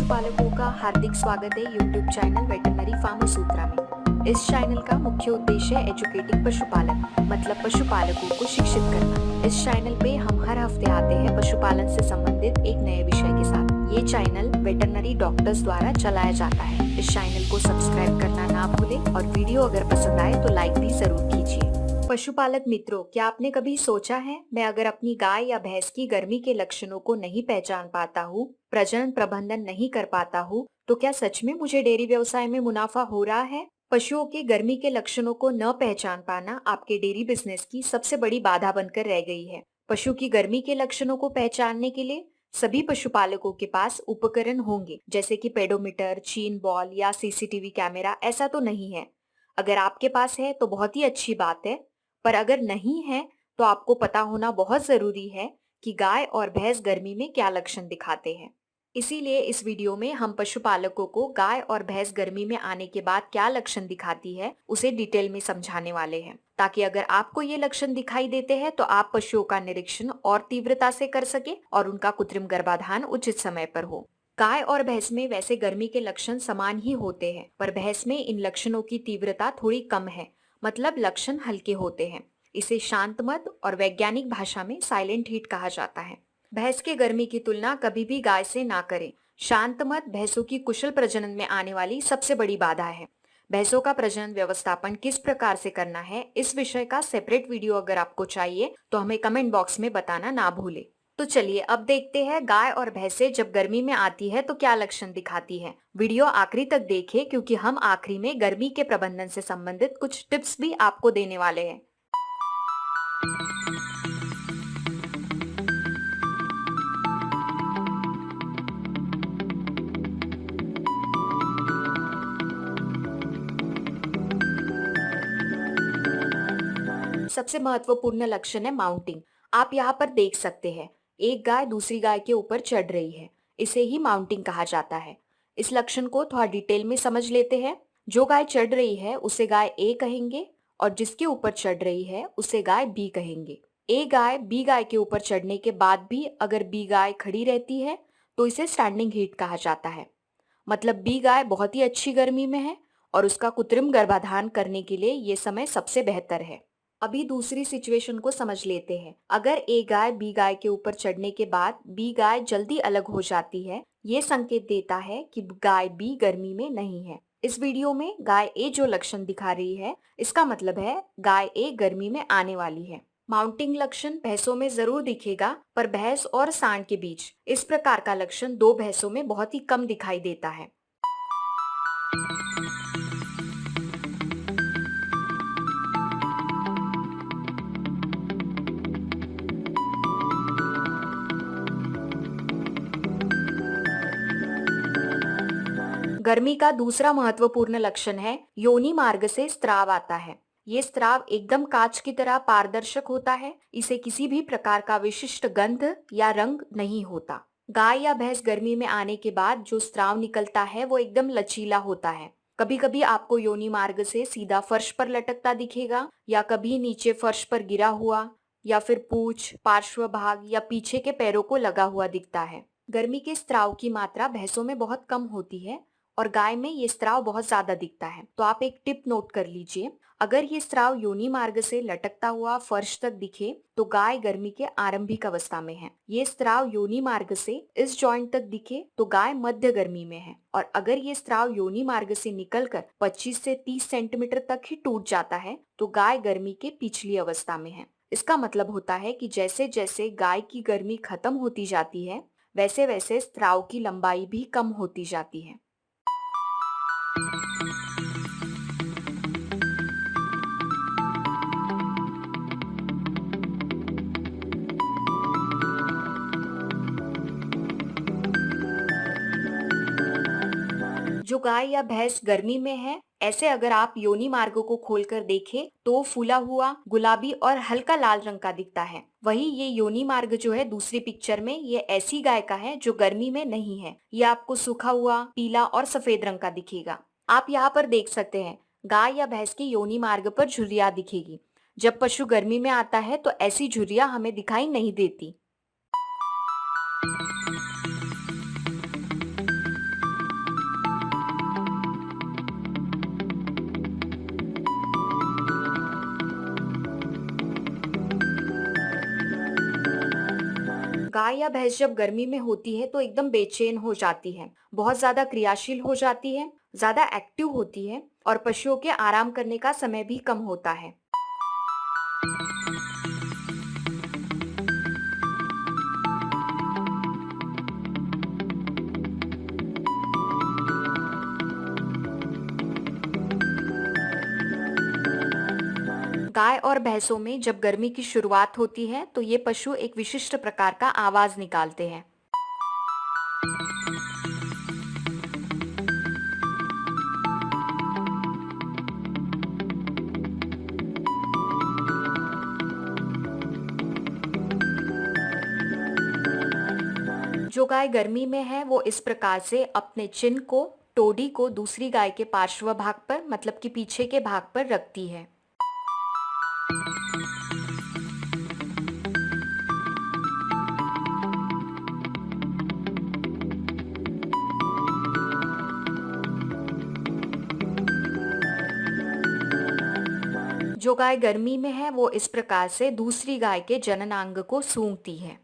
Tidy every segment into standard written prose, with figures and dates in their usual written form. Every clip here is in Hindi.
पशुपालकों का हार्दिक स्वागत है यूट्यूब चैनल वेटरनरी फार्मर सूत्रा में। इस चैनल का मुख्य उद्देश्य है एजुकेटिंग पशुपालक मतलब पशुपालकों को शिक्षित करना। इस चैनल पे हम हर हफ्ते आते हैं पशुपालन से संबंधित एक नए विषय के साथ। ये चैनल वेटरनरी डॉक्टर्स द्वारा चलाया जाता है। इस चैनल को सब्सक्राइब करना ना भूलें और वीडियो अगर पसंद आए तो लाइक भी जरूर कीजिए। पशुपालक मित्रों, क्या आपने कभी सोचा है मैं अगर अपनी गाय या भैंस की गर्मी के लक्षणों को नहीं पहचान पाता हूँ, प्रजनन प्रबंधन नहीं कर पाता हूँ, तो क्या सच में मुझे डेयरी व्यवसाय में मुनाफा हो रहा है? पशुओं के गर्मी के लक्षणों को न पहचान पाना आपके डेयरी बिजनेस की सबसे बड़ी बाधा बनकर रह गई है। पशु की गर्मी के लक्षणों को पहचानने के लिए सभी पशुपालकों के पास उपकरण होंगे, जैसे कि पेडोमीटर, चीन बॉल या सीसीटीवी कैमरा। ऐसा तो नहीं है। अगर आपके पास है तो बहुत ही अच्छी बात है, पर अगर नहीं है तो आपको पता होना बहुत जरूरी है कि गाय और भैंस गर्मी में क्या लक्षण दिखाते हैं। इसीलिए इस वीडियो में हम पशुपालकों को गाय और भैंस गर्मी में आने के बाद क्या लक्षण दिखाती है उसे डिटेल में समझाने वाले हैं, ताकि अगर आपको ये लक्षण दिखाई देते हैं तो आप पशुओं का निरीक्षण और तीव्रता से कर सके और उनका कृत्रिम गर्भाधान उचित समय पर हो। गाय और भैंस में वैसे गर्मी के लक्षण समान ही होते हैं, पर भैंस में इन लक्षणों की तीव्रता थोड़ी कम है, मतलब लक्षण हल्के होते हैं। इसे शांत मत और वैज्ञानिक भाषा में साइलेंट हीट कहा जाता है। भैंस के गर्मी की तुलना कभी भी गाय से ना करें। शांत मत भैंसों की कुशल प्रजनन में आने वाली सबसे बड़ी बाधा है। भैंसों का प्रजनन व्यवस्थापन किस प्रकार से करना है, इस विषय का सेपरेट वीडियो अगर आपको चाहिए तो हमें कमेंट बॉक्स में बताना ना भूले। तो चलिए अब देखते हैं गाय और भैंसें जब गर्मी में आती है तो क्या लक्षण दिखाती है। वीडियो आखिरी तक देखें, क्योंकि हम आखिरी में गर्मी के प्रबंधन से संबंधित कुछ टिप्स भी आपको देने वाले हैं। सबसे महत्वपूर्ण लक्षण है माउंटिंग। आप यहाँ पर देख सकते हैं, एक गाय दूसरी गाय के ऊपर चढ़ रही है। इसे ही माउंटिंग कहा जाता है। इस लक्षण को थोड़ा डिटेल में समझ लेते हैं। जो गाय चढ़ रही है उसे गाय ए कहेंगे और जिसके ऊपर चढ़ रही है उसे गाय बी कहेंगे। ए गाय बी गाय के ऊपर चढ़ने के बाद भी अगर बी गाय खड़ी रहती है तो इसे स्टैंडिंग हीट कहा जाता है। मतलब बी गाय बहुत ही अच्छी गर्मी में है और उसका कृत्रिम गर्भाधान करने के लिए ये समय सबसे बेहतर है। अभी दूसरी सिचुएशन को समझ लेते हैं। अगर ए गाय बी गाय के ऊपर चढ़ने के बाद बी गाय जल्दी अलग हो जाती है, ये संकेत देता है कि गाय बी गर्मी में नहीं है। इस वीडियो में गाय ए जो लक्षण दिखा रही है, इसका मतलब है गाय ए गर्मी में आने वाली है। माउंटिंग लक्षण भैंसों में जरूर दिखेगा, पर भैंस और सांड के बीच इस प्रकार का लक्षण दो भैंसों में बहुत ही कम दिखाई देता है। गर्मी का दूसरा महत्वपूर्ण लक्षण है योनि मार्ग से स्राव आता है। ये स्राव एकदम कांच की तरह पारदर्शक होता है। इसे किसी भी प्रकार का विशिष्ट गंध या रंग नहीं होता। गाय या भैंस गर्मी में आने के बाद जो स्राव निकलता है वो एकदम लचीला होता है। कभी कभी आपको योनि मार्ग से सीधा फर्श पर लटकता दिखेगा, या कभी नीचे फर्श पर गिरा हुआ, या फिर पूंछ, पार्श्व भाग या पीछे के पैरों को लगा हुआ दिखता है। गर्मी के स्राव की मात्रा भैंसों में बहुत कम होती है और गाय में ये स्राव बहुत ज्यादा दिखता है। तो आप एक टिप नोट कर लीजिए, अगर ये स्राव योनि मार्ग से लटकता हुआ फर्श तक दिखे तो गाय गर्मी के आरंभिक अवस्था में है। ये स्राव योनि मार्ग से इस जॉइंट तक दिखे तो गाय मध्य गर्मी में है। और अगर ये स्राव योनि मार्ग से निकलकर 25 से 30 सेंटीमीटर तक ही टूट जाता है तो गाय गर्मी के पिछली अवस्था में है। इसका मतलब होता है कि जैसे जैसे गाय की गर्मी खत्म होती जाती है, वैसे वैसे स्राव की लंबाई भी कम होती जाती है। जो गाय या भैंस गर्मी में है, ऐसे अगर आप योनि मार्ग को खोलकर देखें तो फूला हुआ गुलाबी और हल्का लाल रंग का दिखता है। वही ये योनि मार्ग जो है दूसरी पिक्चर में, ये ऐसी गाय का है जो गर्मी में नहीं है। ये आपको सूखा हुआ पीला और सफेद रंग का दिखेगा। आप यहाँ पर देख सकते हैं, गाय या भैंस की योनि मार्ग पर झुर्रियां दिखेगी। जब पशु गर्मी में आता है तो ऐसी झुर्रियां हमें दिखाई नहीं देती। गाय या भैंस जब गर्मी में होती है तो एकदम बेचैन हो जाती है, बहुत ज्यादा क्रियाशील हो जाती है, ज्यादा एक्टिव होती है और पशुओं के आराम करने का समय भी कम होता है। गाय और भैंसों में जब गर्मी की शुरुआत होती है तो ये पशु एक विशिष्ट प्रकार का आवाज निकालते हैं। जो गाय गर्मी में है वो इस प्रकार से अपने चिन्ह को, टोडी को दूसरी गाय के पार्श्व भाग पर मतलब कि पीछे के भाग पर रखती है। जो गाय गर्मी में है वो इस प्रकार से दूसरी गाय के जननांग को सूंघती है।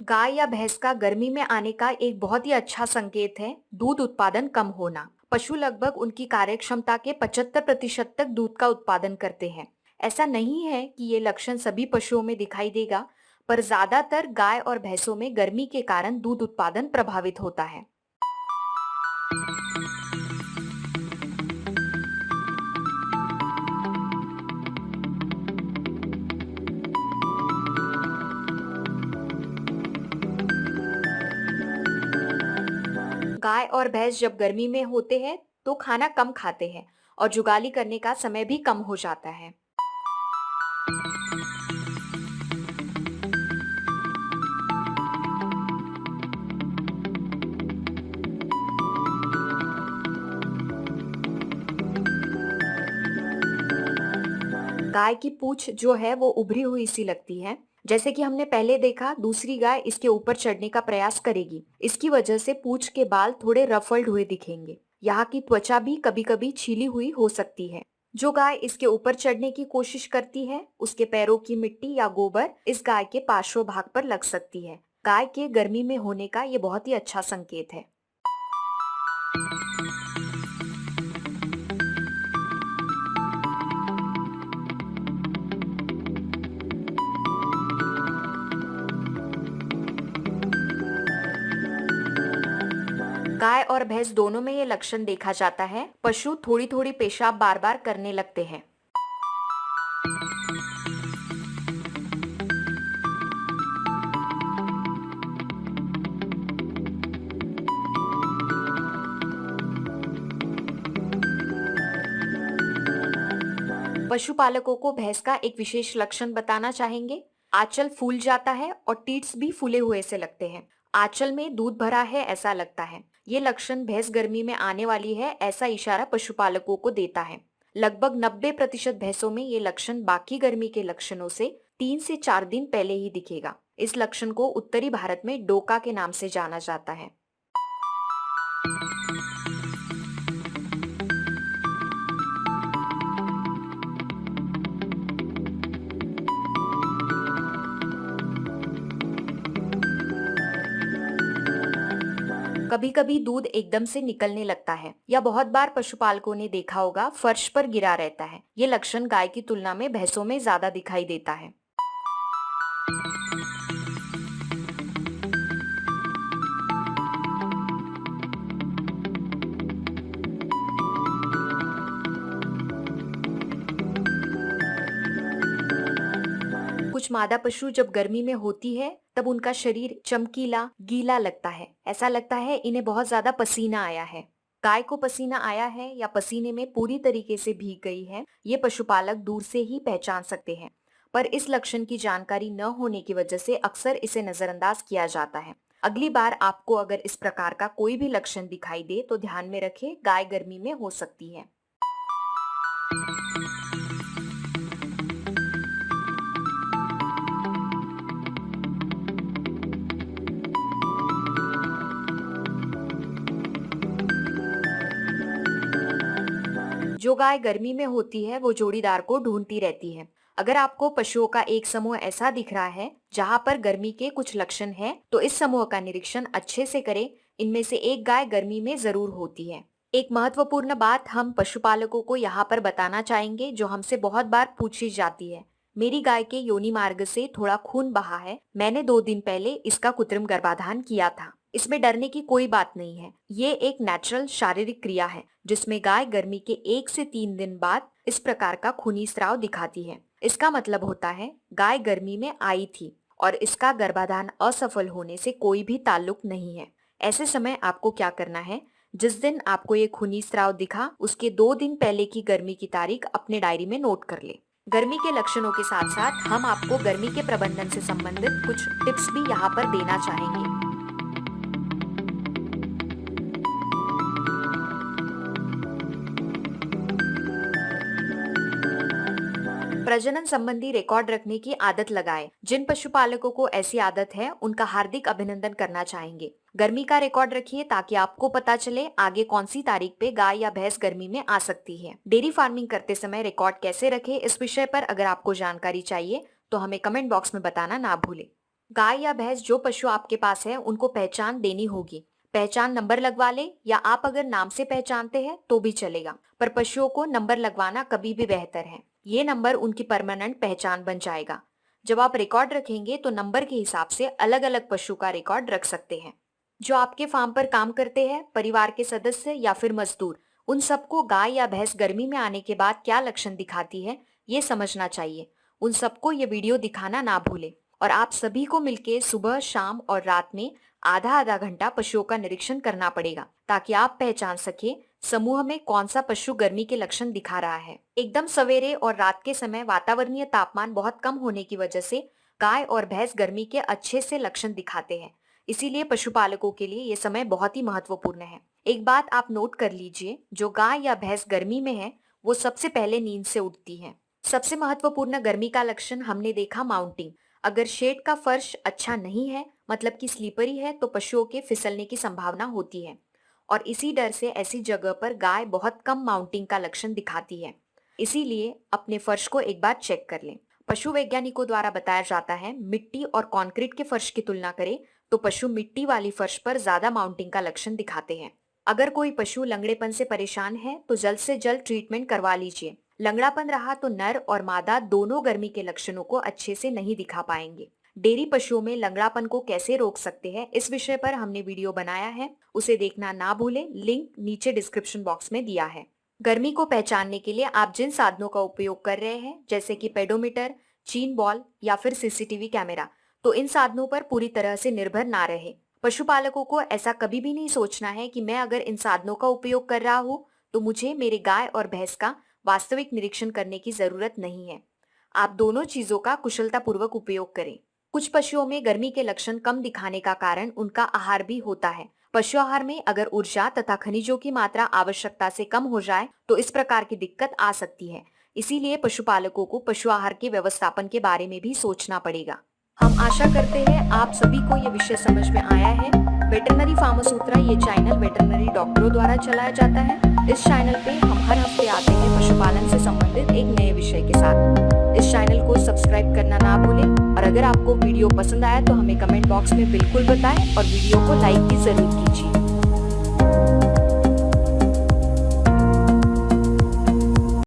गाय या भैंस का गर्मी में आने का एक बहुत ही अच्छा संकेत है दूध उत्पादन कम होना। पशु लगभग उनकी कार्यक्षमता के 75% तक दूध का उत्पादन करते हैं। ऐसा नहीं है कि ये लक्षण सभी पशुओं में दिखाई देगा, पर ज्यादातर गाय और भैंसों में गर्मी के कारण दूध उत्पादन प्रभावित होता है। गाय और भैंस जब गर्मी में होते हैं तो खाना कम खाते हैं और जुगाली करने का समय भी कम हो जाता है। गाय की पूंछ जो है वो उभरी हुई सी लगती है। जैसे कि हमने पहले देखा, दूसरी गाय इसके ऊपर चढ़ने का प्रयास करेगी। इसकी वजह से पूंछ के बाल थोड़े रफल्ड हुए दिखेंगे। यहाँ की त्वचा भी कभी कभी छीली हुई हो सकती है। जो गाय इसके ऊपर चढ़ने की कोशिश करती है उसके पैरों की मिट्टी या गोबर इस गाय के पार्श्व भाग पर लग सकती है। गाय के गर्मी में होने का ये बहुत ही अच्छा संकेत है। गाय और भैंस दोनों में ये लक्षण देखा जाता है। पशु थोड़ी थोड़ी पेशाब बार बार करने लगते हैं। पशुपालकों को भैंस का एक विशेष लक्षण बताना चाहेंगे। आंचल फूल जाता है और टीट्स भी फूले हुए से लगते हैं। आंचल में दूध भरा है ऐसा लगता है। ये लक्षण भैंस गर्मी में आने वाली है ऐसा इशारा पशुपालकों को देता है। लगभग 90% भैंसों में ये लक्षण बाकी गर्मी के लक्षणों से 3 से 4 दिन पहले ही दिखेगा। इस लक्षण को उत्तरी भारत में डोका के नाम से जाना जाता है। कभी कभी दूध एकदम से निकलने लगता है या बहुत बार पशुपालकों ने देखा होगा फर्श पर गिरा रहता है। ये लक्षण गाय की तुलना में भैंसों में ज्यादा दिखाई देता है। कुछ मादा पशु जब गर्मी में होती है तब उनका शरीर चमकीला, गीला लगता है। ऐसा लगता है इन्हें बहुत ज्यादा पसीना आया है। गाय को पसीना आया है या पसीने में पूरी तरीके से भीग गई है, ये पशुपालक दूर से ही पहचान सकते हैं। पर इस लक्षण की जानकारी न होने की वजह से अक्सर इसे नजरअंदाज किया जाता है। अगली बार आपको अगर इस प्रकार का कोई भी लक्षण दिखाई दे तो ध्यान में रखें, गाय गर्मी में हो सकती है। जो गाय गर्मी में होती है वो जोड़ीदार को ढूंढती रहती है। अगर आपको पशुओं का एक समूह ऐसा दिख रहा है जहां पर गर्मी के कुछ लक्षण हैं, तो इस समूह का निरीक्षण अच्छे से करें। इनमें से एक गाय गर्मी में जरूर होती है। एक महत्वपूर्ण बात हम पशुपालकों को यहाँ पर बताना चाहेंगे, जो हमसे बहुत बार पूछी जाती है। मेरी गाय के योनि मार्ग से थोड़ा खून बहा है। मैंने 2 दिन पहले इसका कृत्रिम गर्भाधान किया था। इसमें डरने की कोई बात नहीं है। ये एक नेचुरल शारीरिक क्रिया है जिसमें गाय गर्मी के 1 से 3 दिन बाद इस प्रकार का खूनी स्राव दिखाती है। इसका मतलब होता है गाय गर्मी में आई थी और इसका गर्भाधान असफल होने से कोई भी ताल्लुक नहीं है। ऐसे समय आपको क्या करना है, जिस दिन आपको ये खूनी स्राव दिखा उसके 2 दिन पहले की गर्मी की तारीख अपने डायरी में नोट कर ले। गर्मी के लक्षणों के साथ साथ हम आपको गर्मी के प्रबंधन से संबंधित कुछ टिप्स भी यहाँ पर देना चाहेंगे। प्रजनन संबंधी रिकॉर्ड रखने की आदत लगाएं। जिन पशुपालकों को ऐसी आदत है उनका हार्दिक अभिनंदन करना चाहेंगे। गर्मी का रिकॉर्ड रखिए ताकि आपको पता चले आगे कौन सी तारीख पे गाय या भैंस गर्मी में आ सकती है। डेयरी फार्मिंग करते समय रिकॉर्ड कैसे रखें, इस विषय पर अगर आपको जानकारी चाहिए तो हमें कमेंट बॉक्स में बताना ना भूले। गाय या भैंस जो पशु आपके पास है उनको पहचान देनी होगी। पहचान नंबर लगवा ले या आप अगर नाम से पहचानते हैं तो भी चलेगा, पर पशुओं को नंबर लगवाना कभी भी बेहतर है। ये नंबर उनकी परमानेंट पहचान बन जाएगा। जब आप रिकॉर्ड रखेंगे तो नंबर के हिसाब से अलग अलग पशु का रिकॉर्ड रख सकते हैं। जो आपके फार्म पर काम करते हैं, परिवार के सदस्य या फिर मजदूर, उन सबको गाय या भैंस गर्मी में आने के बाद क्या लक्षण दिखाती है ये समझना चाहिए। उन सबको ये वीडियो दिखाना ना भूले और आप सभी को मिलके सुबह, शाम और रात में आधा आधा घंटा पशुओं का निरीक्षण करना पड़ेगा ताकि आप पहचान सके समूह में कौन सा पशु गर्मी के लक्षण दिखा रहा है। एकदम सवेरे और रात के समय वातावरणीय तापमान बहुत कम होने की वजह से गाय और भैंस गर्मी के अच्छे से लक्षण दिखाते हैं। इसीलिए पशुपालकों के लिए ये समय बहुत ही महत्वपूर्ण है। एक बात आप नोट कर लीजिए, जो गाय या भैंस गर्मी में है वो सबसे पहले नींद से उठती है। सबसे महत्वपूर्ण गर्मी का लक्षण हमने देखा माउंटिंग। अगर शेड का फर्श अच्छा नहीं है, मतलब कि स्लीपरी है, तो पशुओं के फिसलने की संभावना होती है और इसी डर से ऐसी जगह पर गाय बहुत कम माउंटिंग का लक्षण दिखाती है। इसीलिए अपने फर्श को एक बार चेक कर लें। पशु वैज्ञानिकों द्वारा बताया जाता है मिट्टी और कंक्रीट के फर्श की तुलना करें तो पशु मिट्टी वाली फर्श पर ज्यादा माउंटिंग का लक्षण दिखाते हैं। अगर कोई पशु लंगड़ेपन से परेशान है तो जल्द से जल्द ट्रीटमेंट करवा लीजिए। लंगड़ापन रहा तो नर और मादा दोनों गर्मी के लक्षणों को अच्छे से नहीं दिखा पाएंगे। डेयरी पशुओं में लंगड़ापन को कैसे रोक सकते हैं, इस विषय पर हमने वीडियो बनाया है, उसे देखना ना भूलें। लिंक नीचे डिस्क्रिप्शन बॉक्स में दिया है। गर्मी को पहचानने के लिए आप जिन साधनों का उपयोग कर रहे हैं, जैसे कि पेडोमीटर, चीन बॉल या फिर सीसीटीवी कैमरा, तो इन साधनों पर पूरी तरह से निर्भर ना रहे। पशुपालकों को ऐसा कभी भी नहीं सोचना है कि मैं अगर इन साधनों का उपयोग कर रहा हूँ तो मुझे मेरे गाय और भैंस का वास्तविक निरीक्षण करने की जरूरत नहीं है। आप दोनों चीजों का कुशलतापूर्वक उपयोग करें। कुछ पशुओं में गर्मी के लक्षण कम दिखाने का कारण उनका आहार भी होता है। पशु आहार में अगर ऊर्जा तथा खनिजों की मात्रा आवश्यकता से कम हो जाए तो इस प्रकार की दिक्कत आ सकती है। इसीलिए पशुपालकों को पशु आहार के व्यवस्थापन के बारे में भी सोचना पड़ेगा। हम आशा करते हैं आप सभी को ये विषय समझ में आया है। वेटरनरी फार्मासूत्रा ये चैनल वेटरनरी डॉक्टरों द्वारा चलाया जाता है। इस चैनल पे हम हर हफ्ते आते हैं पशुपालन से संबंधित एक नए विषय के साथ। इस चैनल को सब्सक्राइब करना ना भूलें और अगर आपको वीडियो पसंद आया तो हमें कमेंट बॉक्स में बिल्कुल बताएं और वीडियो को लाइक भी जरूर कीजिए।